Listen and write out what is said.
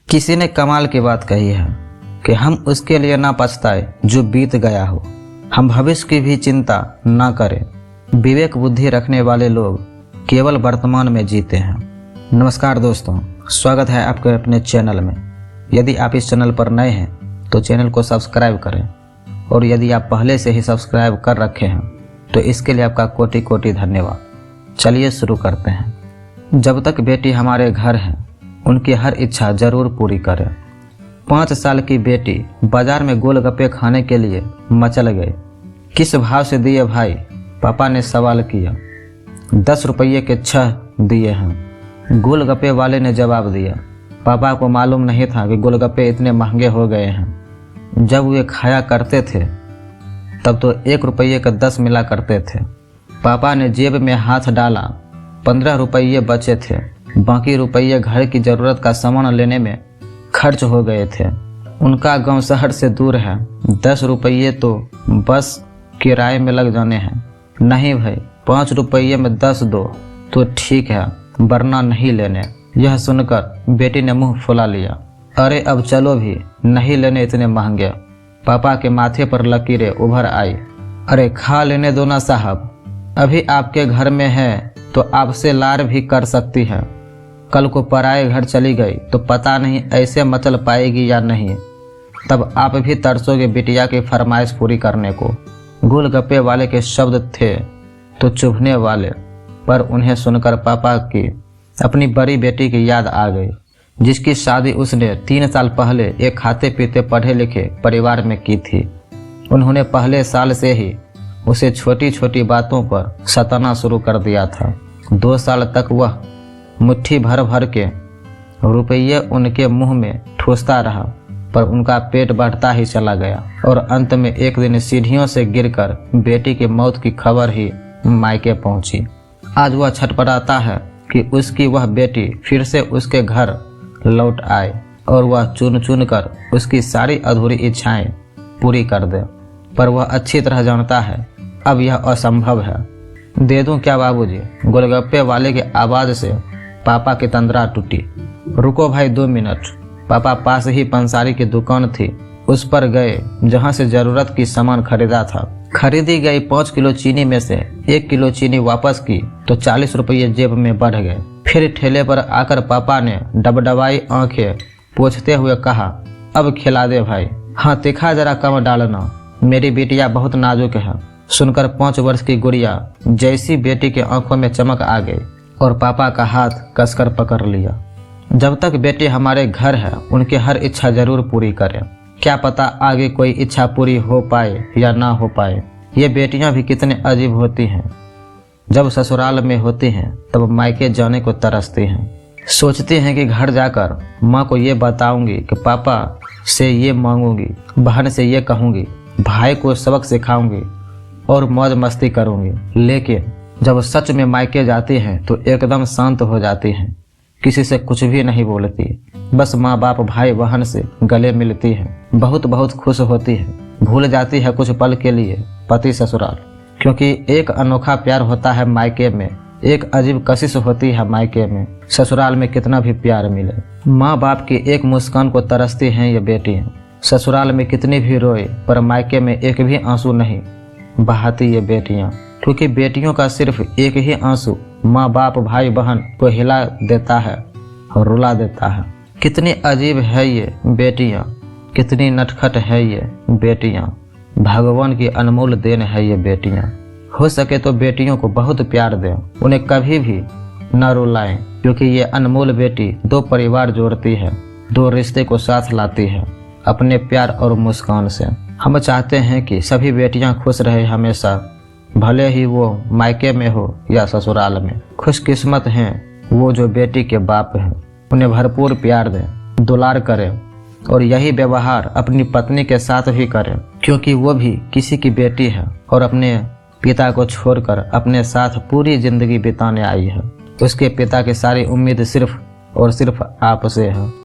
किसी ने कमाल की बात कही है कि हम उसके लिए ना पछताए जो बीत गया हो, हम भविष्य की भी चिंता ना करें। विवेक बुद्धि रखने वाले लोग केवल वर्तमान में जीते हैं। नमस्कार दोस्तों, स्वागत है आपके अपने चैनल में। यदि आप इस चैनल पर नए हैं तो चैनल को सब्सक्राइब करें, और यदि आप पहले से ही सब्सक्राइब कर रखे हैं तो इसके लिए आपका कोटि कोटि धन्यवाद। चलिए शुरू करते हैं। जब तक बेटी हमारे घर है उनकी हर इच्छा जरूर पूरी करें। 5 साल की बेटी बाजार में गोलगप्पे खाने के लिए मचल गई। किस भाव से दिए भाई? पापा ने सवाल किया। 10 रुपये के 6 दिए हैं, गोलगप्पे वाले ने जवाब दिया। पापा को मालूम नहीं था कि गोलगप्पे इतने महंगे हो गए हैं। जब वे खाया करते थे तब तो 1 रुपये का 10 मिला करते थे। पापा ने जेब में हाथ डाला, 15 रुपये बचे थे। बाकी रुपये घर की ज़रूरत का सामान लेने में खर्च हो गए थे। उनका गांव शहर से दूर है, 10 रुपये तो बस किराए में लग जाने हैं। नहीं भाई, 5 रुपये में 10 दो तो ठीक है, वरना नहीं लेने। यह सुनकर बेटी ने मुंह फुला लिया। अरे अब चलो भी, नहीं लेने इतने महंगे। पापा के माथे पर लकीरें उभर आई। अरे खा लेने दो ना साहब, अभी आपके घर में है तो आपसे लार भी कर सकती है। कल को पराए घर चली गई तो पता नहीं ऐसे मचल पाएगी या नहीं। तब आप भी तरसोगे बिटिया की फरमाइश पूरी करने को। गोलगप्पे वाले के शब्द थे तो चुभने वाले, पर उन्हें सुनकर पापा की अपनी बड़ी बेटी की याद आ गई, जिसकी शादी उसने 3 साल पहले एक खाते पीते पढ़े लिखे परिवार में की थी। उन्होंने पहले साल से ही उसे छोटी छोटी बातों पर सताना शुरू कर दिया था। 2 साल तक वह मुट्ठी भर भर के रुपये उनके मुंह में ठूसता रहा, पर उनका पेट बढ़ता ही चला गया और अंत में एक दिन सीढ़ियों से गिरकर बेटी की मौत की खबर ही मायके पहुंची। आज वह छटपटाता है कि उसकी वह बेटी फिर से उसके घर लौट आए और वह चुन चुन कर उसकी सारी अधूरी इच्छाएं पूरी कर दे, पर वह अच्छी तरह जानता है अब यह असंभव है। दे दूं क्या बाबूजी? गोलगप्पे वाले की आवाज़ से पापा की तंद्रा टूटी। रुको भाई 2 मिनट। पापा पास ही पंसारी की दुकान थी, उस पर गए जहां से जरूरत की सामान खरीदा था। खरीदी गई 5 किलो चीनी में से 1 किलो चीनी वापस की तो 40 रुपये जेब में बढ़ गए। फिर ठेले पर आकर पापा ने डबडबाई आंखें पोंछते हुए कहा, अब खिला दे भाई। हाँ तीखा जरा कम डालना, मेरी बेटिया बहुत नाजुक है। सुनकर 5 वर्ष की गुड़िया जैसी बेटी के आंखों में चमक आ गई और पापा का हाथ कसकर पकड़ लिया। जब तक बेटी हमारे घर है उनकी हर इच्छा जरूर पूरी करें। क्या पता आगे कोई इच्छा पूरी हो पाए या ना हो पाए। ये बेटियां भी कितने अजीब होती हैं। जब ससुराल में होती हैं तब मायके जाने को तरसती हैं। सोचती हैं कि घर जाकर माँ को ये बताऊंगी कि पापा से ये मांगूंगी, बहन से ये कहूंगी, भाई को सबक सिखाऊंगी और मौज मस्ती करूंगी। लेकिन जब सच में मायके जाती हैं तो एकदम शांत हो जाती हैं, किसी से कुछ भी नहीं बोलती, बस माँ बाप भाई बहन से गले मिलती हैं, बहुत बहुत खुश होती है। भूल जाती है कुछ पल के लिए पति ससुराल, क्योंकि एक अनोखा प्यार होता है मायके में, एक अजीब कशिश होती है मायके में। ससुराल में कितना भी प्यार मिले, माँ बाप की एक मुस्कान को तरसती हैं ये बेटियाँ। ससुराल में कितनी भी रोए पर मायके में एक भी आंसू नहीं बहाती ये बेटियाँ, क्योंकि बेटियों का सिर्फ एक ही आंसू माँ बाप भाई बहन को हिला देता है और रुला देता है। कितनी अजीब है ये बेटियाँ, कितनी नटखट है ये बेटियाँ। भगवान की अनमोल देन है ये बेटियाँ। हो सके तो बेटियों को बहुत प्यार दें, उन्हें कभी भी न रुलाएं, क्योंकि ये अनमोल बेटी 2 परिवार जोड़ती है, 2 रिश्ते को साथ लाती है अपने प्यार और मुस्कान से। हम चाहते हैं कि सभी बेटियां खुश रहे हमेशा, भले ही वो मायके में हो या ससुराल में। खुशकिस्मत हैं वो जो बेटी के बाप हैं। उन्हें भरपूर प्यार दें, दुलार करें और यही व्यवहार अपनी पत्नी के साथ भी करें, क्योंकि वो भी किसी की बेटी है और अपने पिता को छोड़कर अपने साथ पूरी जिंदगी बिताने आई है। उसके पिता की सारी उम्मीद सिर्फ और सिर्फ आपसे है।